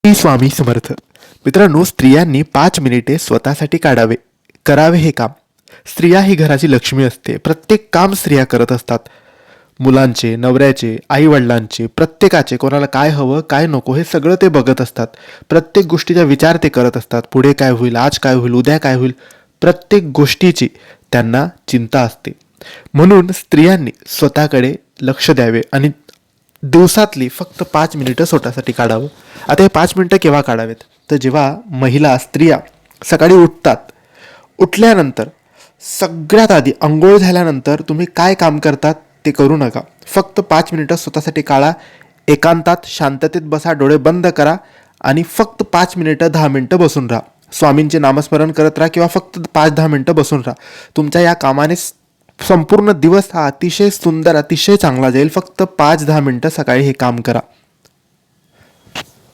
श्री स्वामी समर्थ. मित्रांनो, स्त्रियांनी 5 मिनिटे स्वतःसाठी करावे हे काम. स्त्रिया ही घराची लक्ष्मी असते. प्रत्येक काम स्त्रिया करत असतात. मुलांचे, नवऱ्याचे, आई वडिलांचे, प्रत्येकाचे, कोणाला काय हवं काय नको हे सगळं ते बघत असतात. प्रत्येक गोष्टीचा विचार ते करत असतात. पुढे काय होईल, आज काय होईल, उद्या काय होईल, प्रत्येक गोष्टीची त्यांना चिंता असते. म्हणून स्त्रियांनी स्वतःकडे लक्ष द्यावे आणि दिवसातली फक्त 5 मिनिटं स्वतःसाठी काढावं. आता हे 5 मिनिटं केव्हा काढावेत, तर जेव्हा स्त्रिया सकाळी उठतात. उठल्यानंतर सगळ्यात आधी अंघोळ झाल्यानंतर तुम्ही काय काम करतात ते करू नका. फक्त 5 मिनिटं स्वतःसाठी काढा. एकांतात शांततेत बसा, डोळे बंद करा आणि फक्त 5 मिनिटं 10 मिनिटं बसून राहा. स्वामींचे नामस्मरण करत राहा किंवा फक्त 5-10 मिनिटं बसून राहा. तुमच्या या कामाने संपूर्ण दिवस हा अतिशय सुंदर, अतिशय चांगला जाईल. फक्त 5-10 मिनिटं सकाळी हे काम करा.